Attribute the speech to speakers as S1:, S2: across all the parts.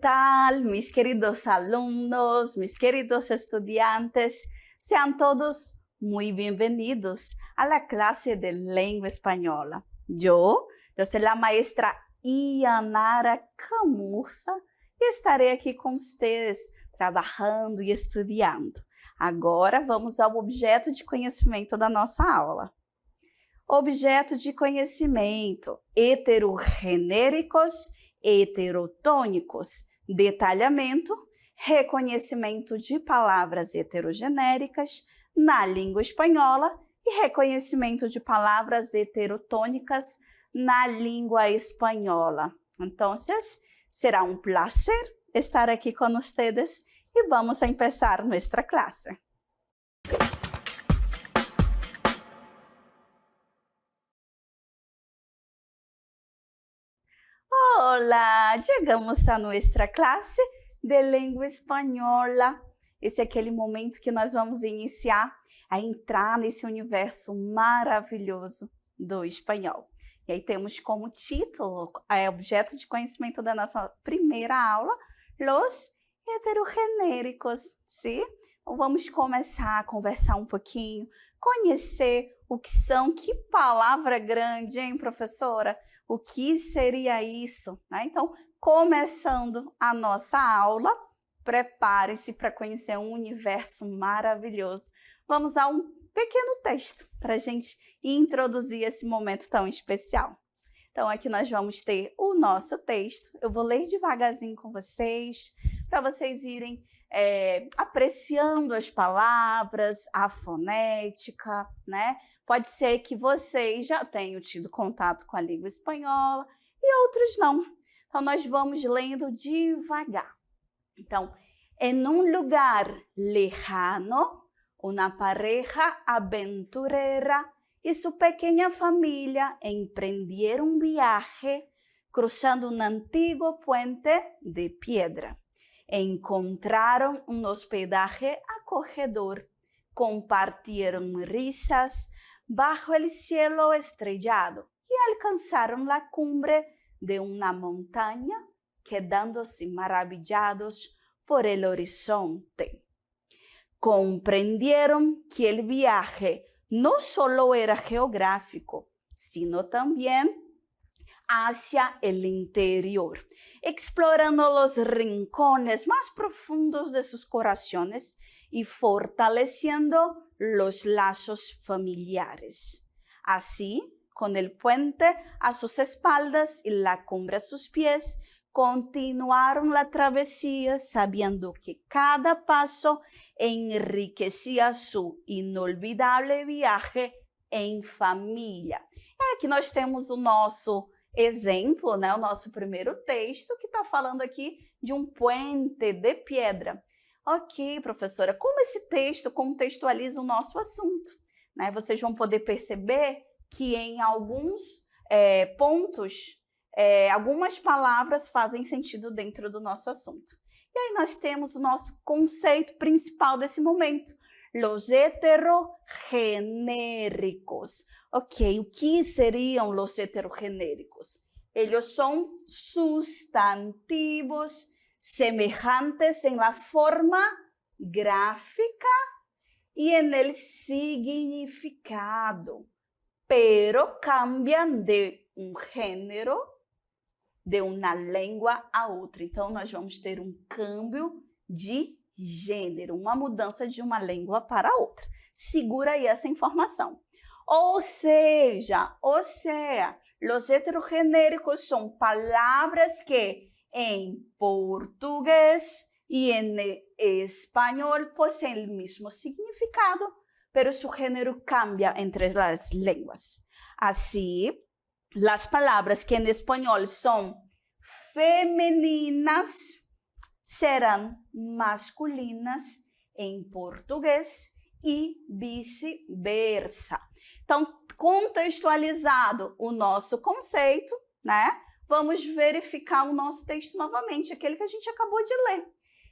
S1: tal, mis queridos alumnos, mis queridos estudiantes? Sean todos muy bienvenidos a la clase de lengua española. Yo soy la maestra Ianara Camurça e estarei aqui com vocês, trabalhando e estudando. Agora vamos ao objeto de conhecimento da nossa aula. Objeto de conhecimento: heterogenéricos, heterotônicos, detalhamento, reconhecimento de palavras heterogenéricas na língua espanhola e reconhecimento de palavras heterotônicas na língua espanhola. Então, será um prazer estar aqui com vocês e vamos a começar nossa classe. Olá, chegamos a nossa classe de língua espanhola. Esse é aquele momento que nós vamos iniciar a entrar nesse universo maravilhoso do espanhol. E aí temos como título, objeto de conhecimento da nossa primeira aula, los heterogenéricos, sim? Então vamos começar a conversar um pouquinho, conhecer o que são, que palavra grande, hein, professora? O que seria isso? Né? Então, começando a nossa aula, prepare-se para conhecer um universo maravilhoso. Vamos a um pequeno texto para a gente introduzir esse momento tão especial. Então, aqui nós vamos ter o nosso texto. Eu vou ler devagarzinho com vocês, para vocês irem apreciando as palavras, a fonética, né? Pode ser que vocês já tenham tido contato com a língua espanhola e outros não. Então, nós vamos lendo devagar. Então, en un lugar lejano, una pareja aventurera y su pequeña familia emprendieron un viaje cruzando un antiguo puente de piedra. Encontraron un hospedaje acogedor, compartieron risas bajo el cielo estrellado y alcanzaron la cumbre de una montaña, quedándose maravillados por el horizonte. Comprendieron que el viaje no solo era geográfico, sino también hacia el interior, explorando los rincones más profundos de sus corazones y fortaleciendo los lazos familiares. Así, con el puente a sus espaldas y la cumbre a sus pies, continuaron la travesía sabiendo que cada paso enriquecía su inolvidable viaje em família. Aqui nós temos o nosso exemplo, né? O nosso primeiro texto que está falando aqui de um puente de pedra. Ok, professora, como esse texto contextualiza o nosso assunto? Né? Vocês vão poder perceber que em alguns pontos, algumas palavras fazem sentido dentro do nosso assunto. E aí nós temos o nosso conceito principal desse momento, los heterogenéricos. Ok, o que seriam los heterogenéricos? Eles são sustantivos semejantes en la forma gráfica y en el significado, pero cambian de um gênero, de uma língua a outra. Então, nós vamos ter um câmbio de gênero, uma mudança de uma língua para outra. Segura aí essa informação. Ou seja, los heterogenéricos são palavras que em português e em espanhol poseen el mismo significado, pero su género cambia entre las lenguas. Así, las palabras que en español son femeninas serán masculinas em português e vice-versa. Então, contextualizado o nosso conceito, né? Vamos verificar o nosso texto novamente, aquele que a gente acabou de ler.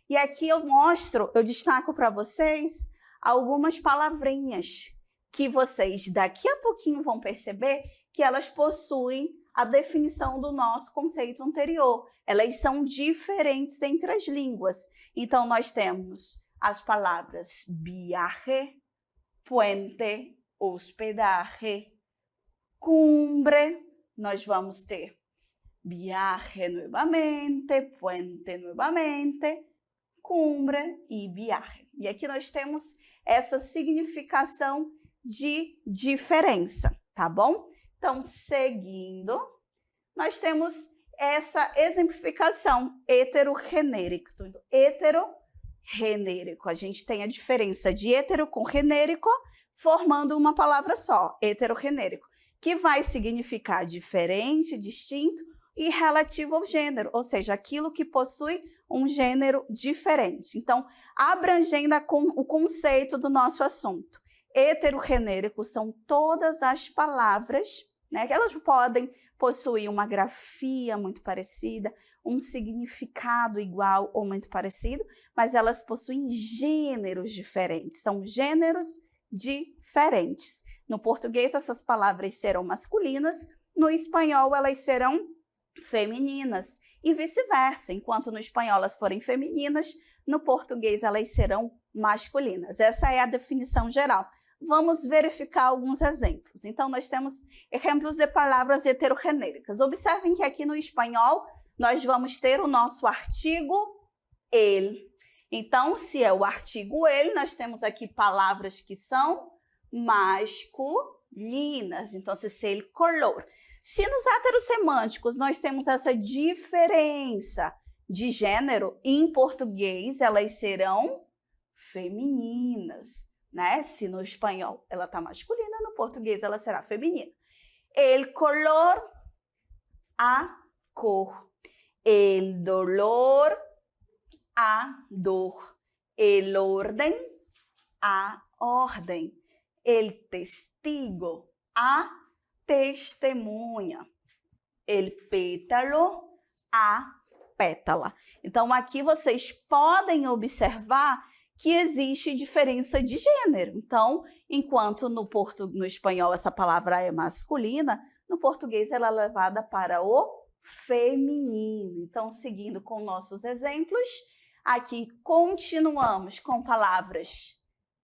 S1: E aqui eu destaco para vocês algumas palavrinhas que vocês daqui a pouquinho vão perceber que elas possuem a definição do nosso conceito anterior. Elas são diferentes entre as línguas. Então, nós temos as palavras viaje, puente, hospedaje, cumbre. Nós vamos ter viaje nuevamente, puente nuevamente, cumbre e viaje. E aqui nós temos essa significação de diferença, tá bom? Então, seguindo, nós temos essa exemplificação heterogenérico. Heterogenérico. A gente tem a diferença de hetero com genérico, formando uma palavra só, heterogenérico, que vai significar diferente, distinto e relativo ao gênero, ou seja, aquilo que possui um gênero diferente. Então, abrangendo o conceito do nosso assunto. Heterogenérico são todas as palavras, né, que elas podem possuir uma grafia muito parecida, um significado igual ou muito parecido, mas elas possuem gêneros diferentes, são gêneros diferentes. No português, essas palavras serão masculinas, no espanhol, elas serão femininas e vice-versa. Enquanto no espanhol elas forem femininas, no português elas serão masculinas. Essa é a definição geral. Vamos verificar alguns exemplos. Então, nós temos exemplos de palavras heterogenéricas. Observem que aqui no espanhol nós vamos ter o nosso artigo el. Então, se é o artigo el, nós temos aqui palavras que são masculinas. Então, se é el color. Se nos heterossemânticos nós temos essa diferença de gênero, em português elas serão femininas, né? Se no espanhol ela está masculina, no português ela será feminina. El color, a cor. El dolor, a dor. El orden, a ordem. El testigo, a testemunha. El pétalo, a pétala. Então, aqui vocês podem observar que existe diferença de gênero. Então, enquanto no espanhol essa palavra é masculina, no português ela é levada para o feminino. Então, seguindo com nossos exemplos, aqui continuamos com palavras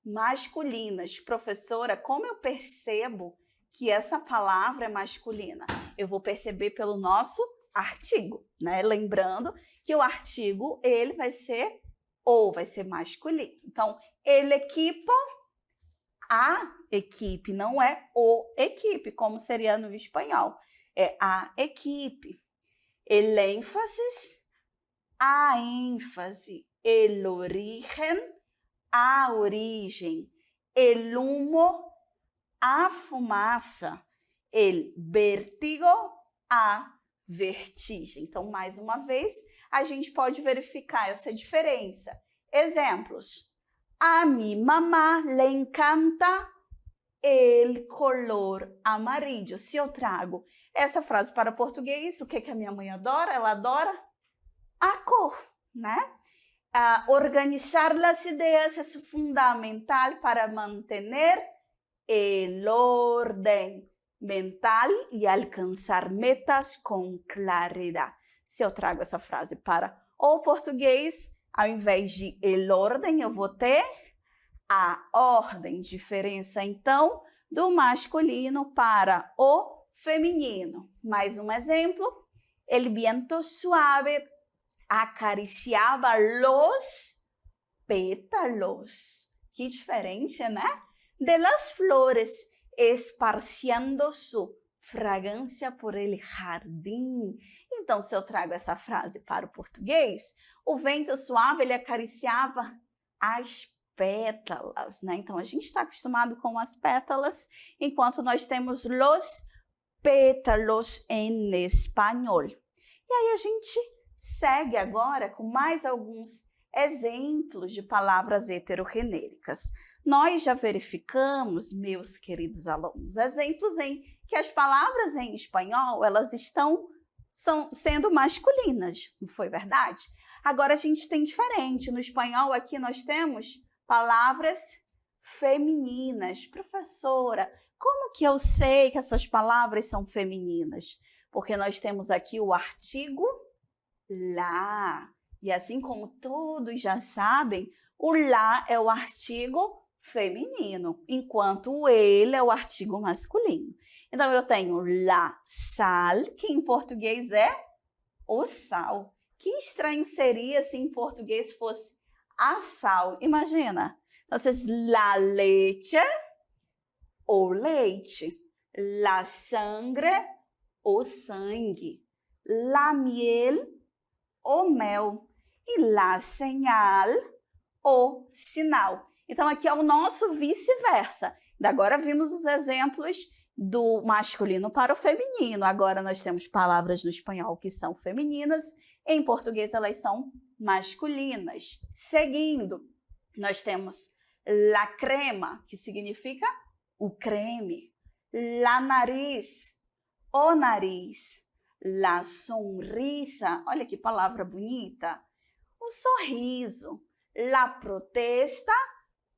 S1: masculinas. Professora, como eu percebo que essa palavra é masculina? Eu vou perceber pelo nosso artigo, né? Lembrando que o artigo, ele vai ser masculino. Então, el equipo, a equipe, não é o equipe, como seria no espanhol. É a equipe. El énfasis, a ênfase. El origen, a origem. El humo, a fumaça. El vértigo, a vertigem. Então, mais uma vez, a gente pode verificar essa diferença. Exemplos. A mi mamá le encanta el color amarillo. Se eu trago essa frase para português, o que a minha mãe adora? Ela adora a cor, né? Organizar as ideias é fundamental para manter el orden mental e alcançar metas com claridade. Se eu trago essa frase para o português, ao invés de el orden, eu vou ter a ordem. Diferença, então, do masculino para o feminino. Mais um exemplo. El viento suave acariciava los pétalos. Que diferente, né? De las flores, esparciando su fragrância por el jardim. Então, se eu trago essa frase para o português, o vento suave, ele acariciava as pétalas, né? Então, a gente está acostumado com as pétalas, enquanto nós temos los pétalos em espanhol. E aí, a gente segue agora com mais alguns exemplos de palavras heterogenéricas. Nós já verificamos, meus queridos alunos, exemplos em que as palavras em espanhol, elas são sendo masculinas, não foi verdade? Agora a gente tem diferente. No espanhol aqui nós temos palavras femininas. Professora, como que eu sei que essas palavras são femininas? Porque nós temos aqui o artigo lá. E assim como todos já sabem, o lá é o artigo feminino, enquanto o ele é o artigo masculino. Então, eu tenho la sal, que em português é o sal. Que estranho seria se em português fosse a sal. Imagina. Então, la leche, o leite. La sangre, o sangue. La miel, o mel. E la señal, o sinal. Então, aqui é o nosso vice-versa. Agora vimos os exemplos do masculino para o feminino. Agora nós temos palavras no espanhol que são femininas, em português elas são masculinas. Seguindo, nós temos la crema, que significa o creme. La nariz, o nariz. La sonrisa, olha que palavra bonita. O sorriso. La protesta,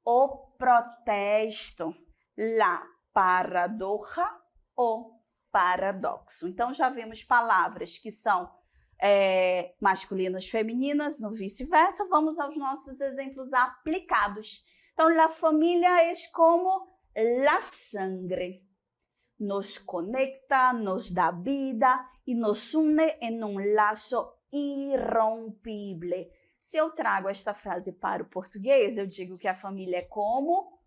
S1: o protesto. La paradoxa, o paradoxo. Então, já vimos palavras que são masculinas, femininas, no vice-versa. Vamos aos nossos exemplos aplicados. Então, la familia é como la sangre. Nos conecta, nos dá vida e nos une em um laço irrompível. Se eu trago esta frase para o português, eu digo que a família é como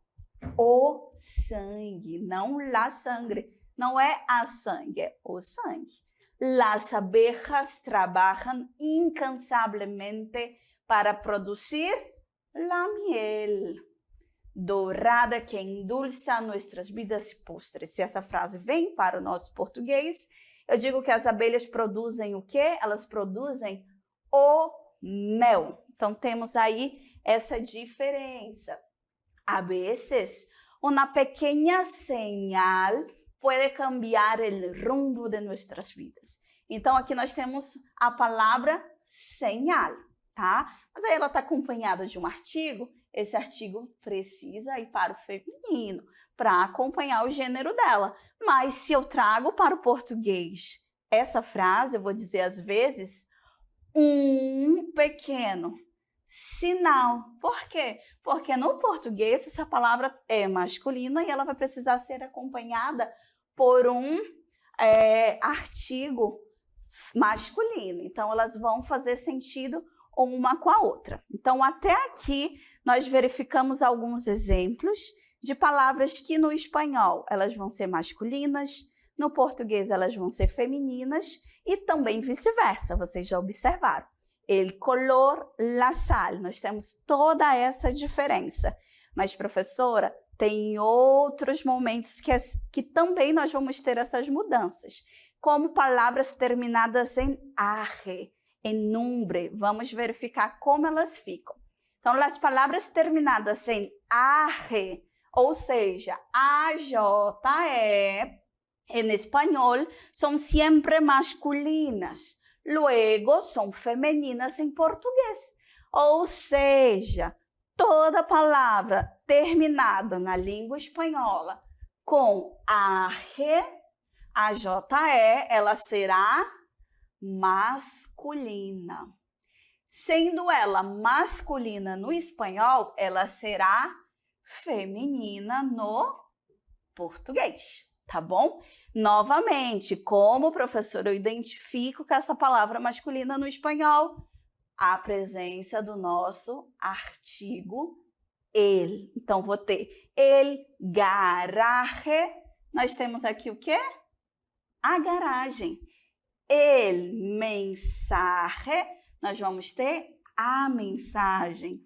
S1: o sangue, não la sangre. Não é a sangue, é o sangue. Las abejas trabalham incansavelmente para produzir la miel dourada que endulça nossas vidas e postres. Se essa frase vem para o nosso português, eu digo que as abelhas produzem o quê? Elas produzem o mel. Então, temos aí essa diferença. A vezes, uma pequena señal pode cambiar o rumbo de nossas vidas. Então, aqui nós temos a palavra señal, tá? Mas aí ela está acompanhada de um artigo. Esse artigo precisa ir para o feminino, para acompanhar o gênero dela. Mas se eu trago para o português essa frase, eu vou dizer às vezes, um pequeno sinal. Por quê? Porque no português essa palavra é masculina e ela vai precisar ser acompanhada por um artigo masculino. Então, elas vão fazer sentido uma com a outra. Então, até aqui, nós verificamos alguns exemplos de palavras que no espanhol elas vão ser masculinas, no português elas vão ser femininas e também vice-versa, vocês já observaram. El color, la sal, nós temos toda essa diferença. Mas, professora, tem outros momentos que também nós vamos ter essas mudanças, como palavras terminadas em arre, em numbre. Vamos verificar como elas ficam. Então, as palavras terminadas em arre, ou seja, A-J-E, em espanhol, são sempre masculinas. Luego, são femininas em português. Ou seja, toda palavra terminada na língua espanhola com arre, A-J-E, ela será masculina. Sendo ela masculina no espanhol, ela será feminina no português, tá bom? Novamente, como professora, eu identifico que essa palavra masculina no espanhol, a presença do nosso artigo el. Então, vou ter el garaje. Nós temos aqui o quê? A garagem. El mensaje. Nós vamos ter a mensagem.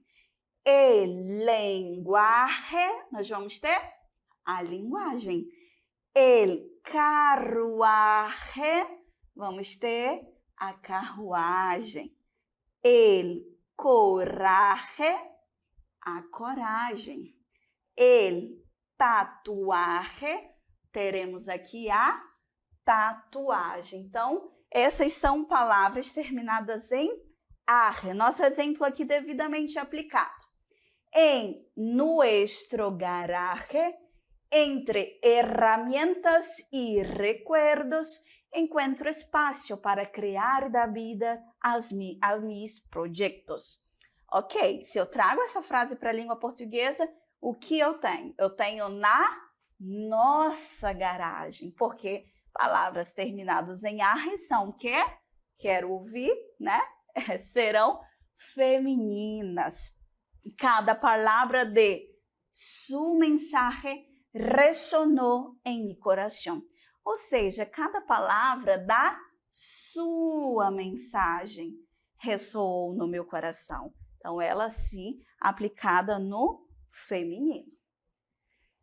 S1: El lenguaje. Nós vamos ter a linguagem. El carruaje. Vamos ter a carruagem. El coraje, a coragem. El tatuaje, teremos aqui a tatuagem. Então, essas são palavras terminadas em arre. Nosso exemplo aqui devidamente aplicado. En nuestro garaje, entre herramientas y recuerdos, encontro espaço para criar da vida as meus projetos. Ok, se eu trago essa frase para a língua portuguesa, o que eu tenho? Eu tenho na nossa garagem, porque palavras terminadas em ar são o quê? Quero ouvir, né? Serão femininas. Cada palavra de su mensaje ressonou em meu coração. Ou seja, cada palavra da sua mensagem ressoou no meu coração. Então, ela sim, aplicada no feminino.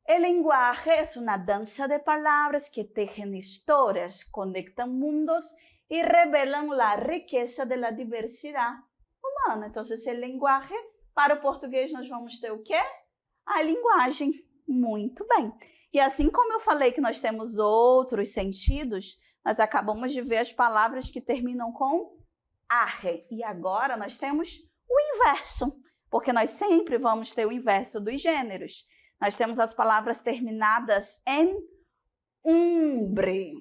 S1: El lenguaje es una danza de palabras que tejen historias, conectan mundos y revelan la riqueza de la diversidad humana. Então, el lenguaje, para o português, nós vamos ter o quê? A linguagem. Muito bem. E assim como eu falei que nós temos outros sentidos, nós acabamos de ver as palavras que terminam com arre. E agora nós temos o inverso, porque nós sempre vamos ter o inverso dos gêneros. Nós temos as palavras terminadas em umbre.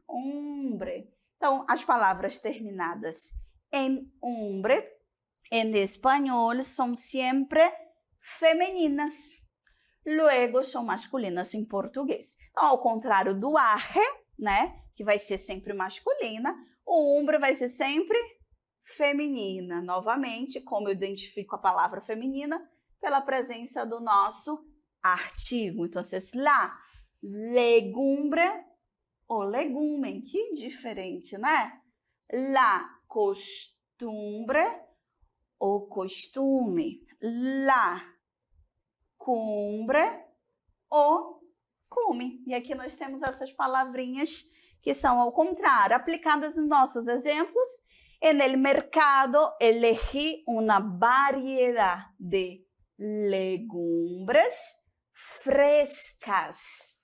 S1: Umbre. Então, as palavras terminadas em umbre, em espanhol, são sempre femininas. Luego, são masculinas em português. Então, ao contrário do arre, né, que vai ser sempre masculina, o umbre vai ser sempre feminina. Novamente, como eu identifico a palavra feminina? Pela presença do nosso artigo. Então, la legumbre ou legumen, que diferente, né? La costumbre ou costume. La cumbre ou cume. E aqui nós temos essas palavrinhas que são ao contrário, aplicadas em nossos exemplos. En el mercado elegí una variedad de legumbres frescas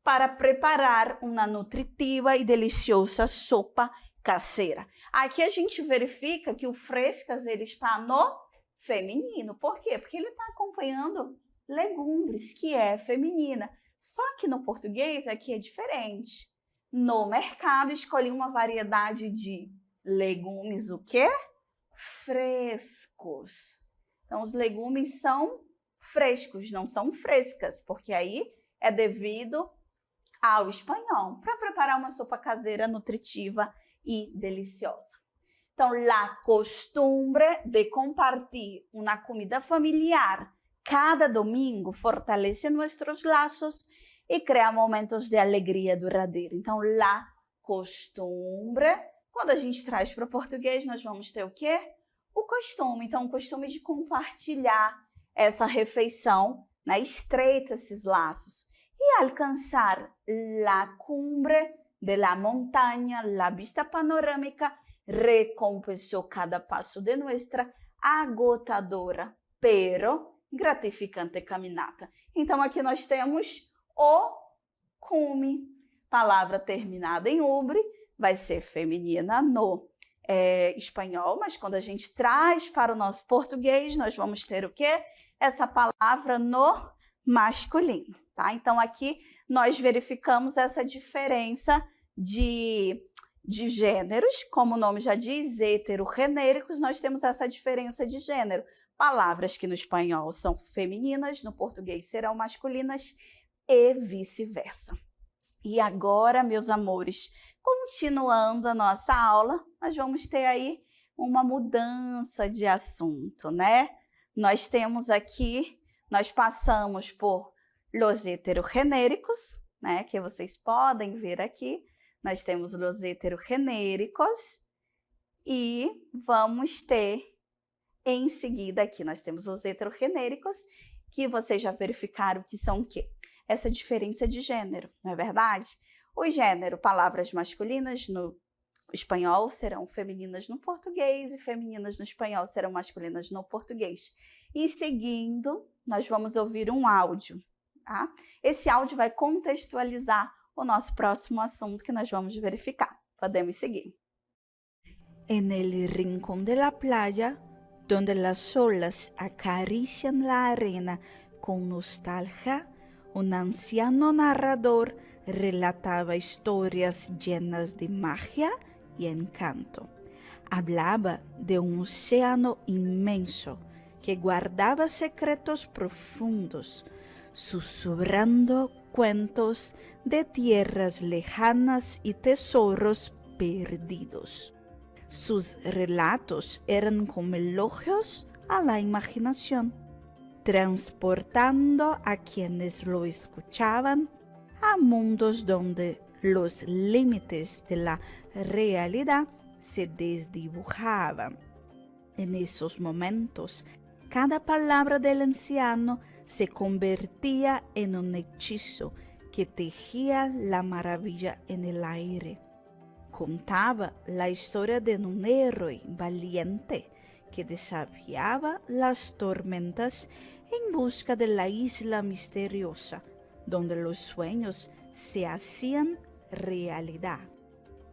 S1: para preparar uma nutritiva e deliciosa sopa caseira. Aqui a gente verifica que o frescas ele está no feminino. Por quê? Porque ele está acompanhando legumbres, que é feminina. Só que no português aqui é diferente. No mercado escolhi uma variedade de legumes, o quê? Frescos. Então, os legumes são frescos, não são frescas, porque aí é devido ao espanhol, para preparar uma sopa caseira nutritiva e deliciosa. Então, la costumbre de compartir uma comida familiar cada domingo fortalece nossos laços e cria momentos de alegria duradoura. Então, la costumbre, quando a gente traz para o português, nós vamos ter o quê? O costume. Então, o costume de compartilhar essa refeição, né? Estreita esses laços. E alcançar la cumbre de la montaña, la vista panorâmica, recompensou cada passo de nossa agotadora, pero gratificante caminata. Então, aqui nós temos o cume, palavra terminada em ubre, vai ser feminina no espanhol, mas quando a gente traz para o nosso português, nós vamos ter o quê? Essa palavra no masculino, tá? Então, aqui nós verificamos essa diferença de gêneros, como o nome já diz, heterogenéricos, nós temos essa diferença de gênero. Palavras que no espanhol são femininas, no português serão masculinas e vice-versa. E agora, meus amores, continuando a nossa aula, nós vamos ter aí uma mudança de assunto, né? Nós temos aqui, nós passamos por los heterogenéricos, né? Que vocês podem ver aqui. Nós temos los heterogenéricos e vamos ter em seguida aqui, nós temos os heterogenéricos, que vocês já verificaram que são o quê? Essa diferença de gênero, não é verdade? O gênero, palavras masculinas no espanhol serão femininas no português e femininas no espanhol serão masculinas no português. E seguindo, nós vamos ouvir um áudio, tá? Esse áudio vai contextualizar o nosso próximo assunto que nós vamos verificar. Podemos seguir. En el rincón de la playa, donde las olas acarician la arena con nostalgia, un anciano narrador relataba historias llenas de magia y encanto. Hablaba de un océano inmenso que guardaba secretos profundos, susurrando cuentos de tierras lejanas y tesoros perdidos. Sus relatos eran como elogios a la imaginación, transportando a quienes lo escuchaban a mundos donde los límites de la realidad se desdibujaban. En esos momentos, cada palabra del anciano se convertía en un hechizo que tejía la maravilla en el aire. Contaba la historia de un héroe valiente que desafiaba las tormentas en busca de la isla misteriosa, donde los sueños se hacían realidad.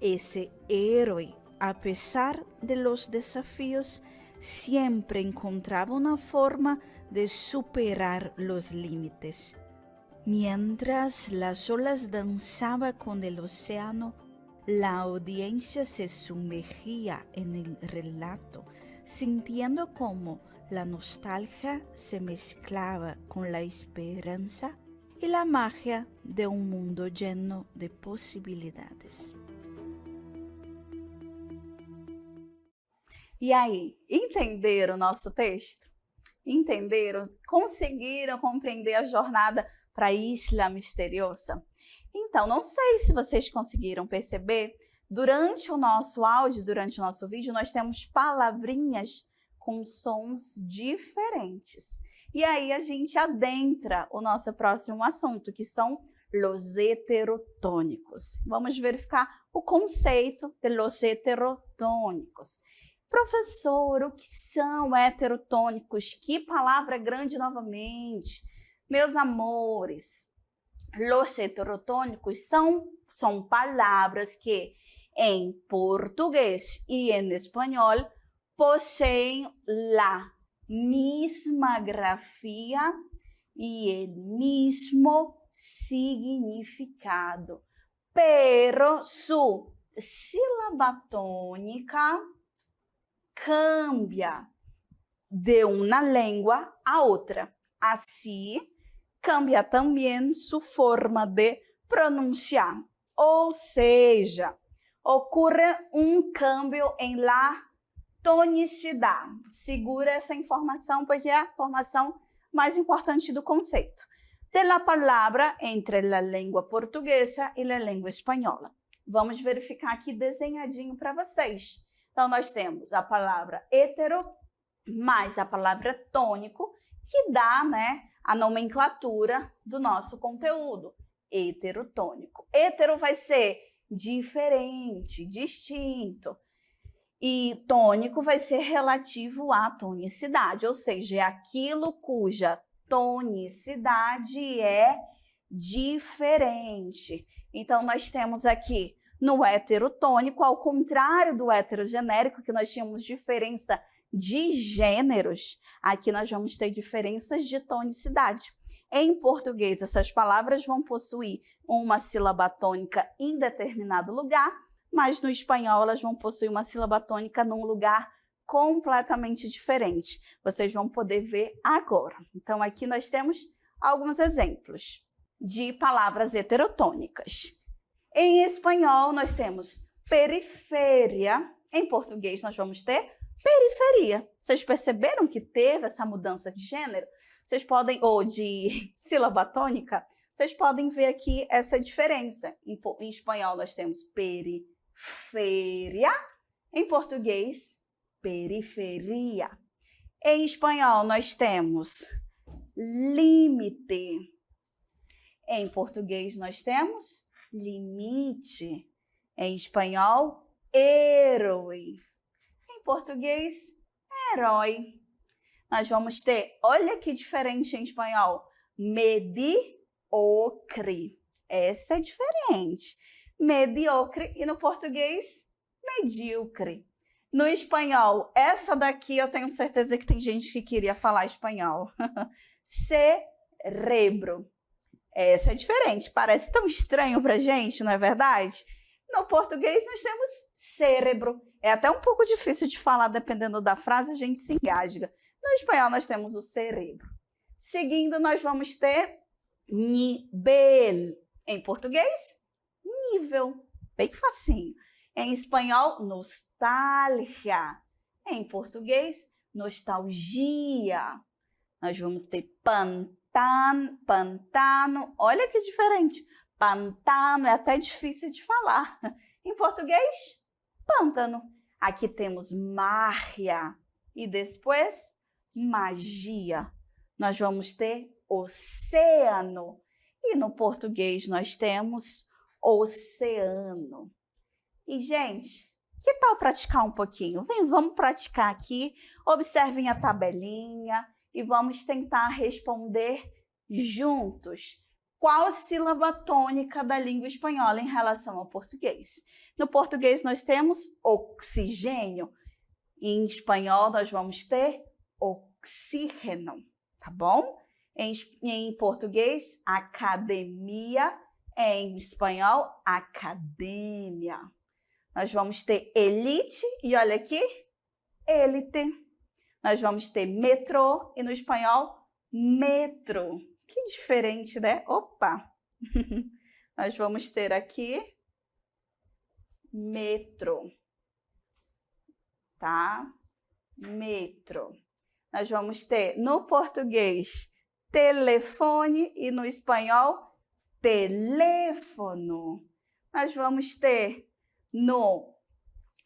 S1: Ese héroe, a pesar de los desafíos, siempre encontraba una forma de superar los límites. Mientras las olas danzaban con el océano, la audiencia se sumergía en el relato, sintiendo cómo la nostalgia se mezclaba con la esperanza y la magia de un mundo lleno de posibilidades. E aí, entenderam o nosso texto? Entenderam? Conseguiram compreender a jornada para a Isla Misteriosa? Então, não sei se vocês conseguiram perceber, durante o nosso áudio, durante o nosso vídeo, nós temos palavrinhas com sons diferentes. E aí a gente adentra o nosso próximo assunto, que são los heterotônicos. Vamos verificar o conceito de los heterotônicos. Professor, o que são heterotônicos? Que palavra grande novamente. Meus amores, los heterotônicos são palavras que em português e em espanhol possuem la misma grafía y el mismo significado, pero su sílaba tónica cambia de una lengua a otra. Así, cambia también su forma de pronunciar. Ou seja, ocorre um cambio em la tonicidade. Segura essa informação porque é a informação mais importante do conceito. De la palavra entre a língua portuguesa e a língua espanhola. Vamos verificar aqui desenhadinho para vocês. Então, nós temos a palavra hetero mais a palavra tônico, que dá, né, a nomenclatura do nosso conteúdo. Heterotônico. Hetero vai ser diferente, distinto. E tônico vai ser relativo à tonicidade, ou seja, é aquilo cuja tonicidade é diferente. Então, nós temos aqui no heterotônico, ao contrário do heterogenérico, que nós tínhamos diferença de gêneros, aqui nós vamos ter diferenças de tonicidade. Em português, essas palavras vão possuir uma sílaba tônica em determinado lugar, mas no espanhol elas vão possuir uma sílaba tônica num lugar completamente diferente. Vocês vão poder ver agora. Então, aqui nós temos alguns exemplos de palavras heterotônicas. Em espanhol, nós temos periferia. Em português, nós vamos ter periferia. Vocês perceberam que teve essa mudança de gênero? Vocês podem, ou de sílaba tônica, vocês podem ver aqui essa diferença. Em espanhol, nós temos periferia. Em português, periferia. Em espanhol, nós temos límite. Em português, nós temos limite. Em espanhol, herói. Em português, herói. Nós vamos ter, olha que diferente em espanhol, mediocre. Essa é diferente. Mediocre e no português, medíocre. No espanhol, essa daqui eu tenho certeza que tem gente que queria falar espanhol. Cerebro. Essa é diferente, parece tão estranho para a gente, não é verdade? No português nós temos cérebro. É até um pouco difícil de falar, dependendo da frase, a gente se engasga. No espanhol nós temos o cerebro. Seguindo, nós vamos ter nivel. Em português, nível. Bem facinho. Em espanhol, nostalgia. Em português, nostalgia. Nós vamos ter pantano. Olha que diferente. Pantano é até difícil de falar. Em português, pântano. Aqui temos magia e depois magia. Nós vamos ter oceano. E no português nós temos oceano. E, gente, que tal praticar um pouquinho? Vamos praticar aqui. Observem a tabelinha e vamos tentar responder juntos. Qual a sílaba tônica da língua espanhola em relação ao português? No português nós temos oxigênio. E em espanhol nós vamos ter oxígeno, tá bom? Em português, academia. Em espanhol, academia. Nós vamos ter elite e olha aqui, élite. Nós vamos ter metrô e no espanhol, metro. Que diferente, né? Opa! Nós vamos ter aqui metro, tá? Metro. Nós vamos ter no português telefone e no espanhol teléfono. Nós vamos ter no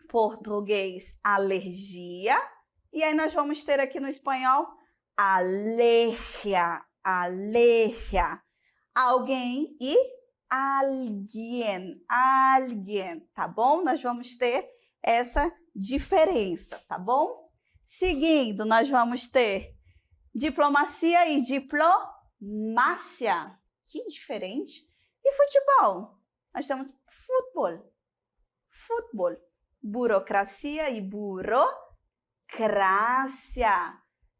S1: português alergia e aí nós vamos ter aqui no espanhol alergia. Alergia. Alguém e alguém. Alguém, tá bom? Nós vamos ter essa diferença, tá bom? Seguindo, nós vamos ter diplomacia e diplomácia. Que diferente. E futebol? Nós temos futebol. Futebol. Burocracia e burocracia.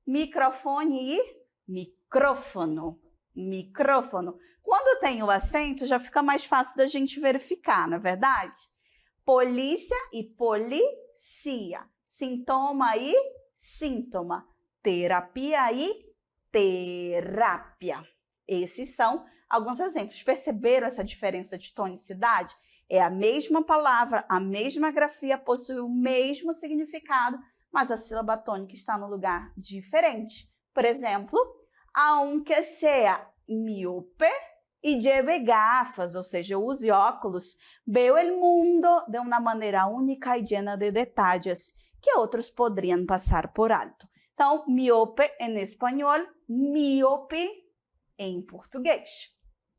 S1: Microfone e micrófono. Micrófono. Quando tem o acento, já fica mais fácil da gente verificar, não é verdade? Polícia e policia. Sintoma e síntoma. Terapia e terapia. Esses são alguns exemplos. Perceberam essa diferença de tonicidade? É a mesma palavra, a mesma grafia, possui o mesmo significado, mas a sílaba tônica está no lugar diferente. Por exemplo, aunque sea míope e lleve gafas, ou seja, eu use óculos, veo el mundo de uma maneira única e llena de detalles que outros poderiam passar por alto. Então, míope em espanhol, míope em português.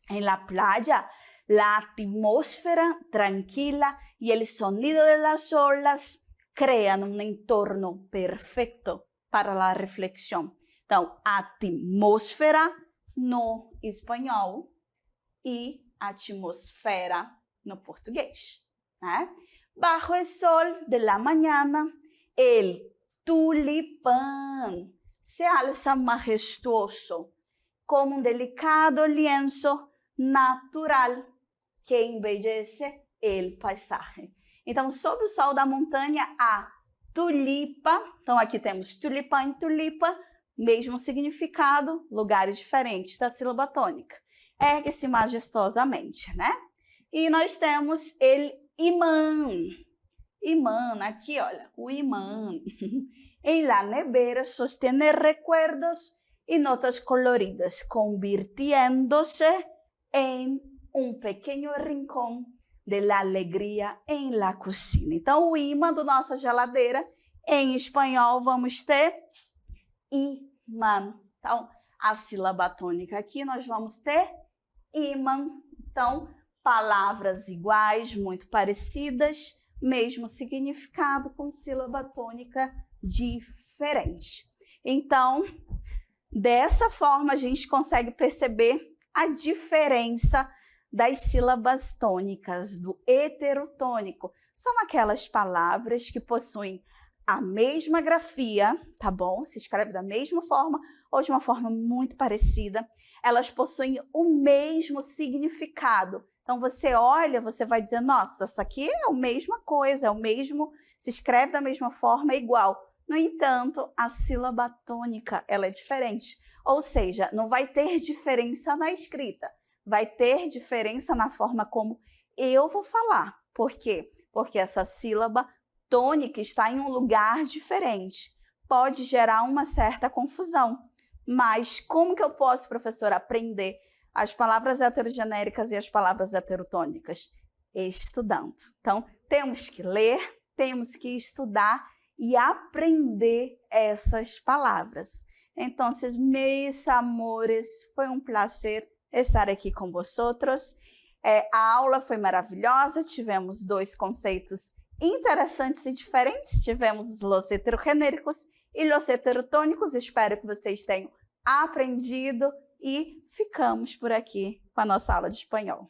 S1: En la playa, la atmósfera tranquila y el sonido de las olas crean un entorno perfecto para la reflexión. Então, atmósfera no espanhol e atmosfera no português, né? Bajo el sol de la mañana, el tulipán se alza majestuoso como um delicado lienzo natural que embellece el paisaje. Então, sob o sol da montanha, a tulipa. Então, aqui temos tulipã e tulipa, mesmo significado, lugares diferentes da sílaba tônica. Ergue-se majestosamente, né? E nós temos el imã. Imã, aqui, olha, o imã. En la nevera sostiene recuerdos y notas coloridas, convirtiéndose en un pequeño rincón de la alegria en la cocina. Então, o imã da nossa geladeira, em espanhol, vamos ter imã. Então, a sílaba tônica aqui, nós vamos ter imã. Então, palavras iguais, muito parecidas, mesmo significado, com sílaba tônica diferente. Então, dessa forma, a gente consegue perceber a diferença das sílabas tônicas, do heterotônico. São aquelas palavras que possuem a mesma grafia, tá bom? Se escreve da mesma forma ou de uma forma muito parecida. Elas possuem o mesmo significado. Então, você olha, você vai dizer, nossa, essa aqui é a mesma coisa, é o mesmo, se escreve da mesma forma, é igual. No entanto, a sílaba tônica, ela é diferente. Ou seja, não vai ter diferença na escrita, vai ter diferença na forma como eu vou falar. Por quê? Porque essa sílaba tônica está em um lugar diferente. Pode gerar uma certa confusão. Mas como que eu posso, professora, aprender as palavras heterogenéricas e as palavras heterotônicas? Estudando. Então, temos que ler, temos que estudar e aprender essas palavras. Então, meus amores, foi um prazer estar aqui com vosotros. A aula foi maravilhosa, tivemos 2 conceitos interessantes e diferentes. Tivemos os heterogenéricos e os heterotônicos. Espero que vocês tenham aprendido e ficamos por aqui com a nossa aula de espanhol.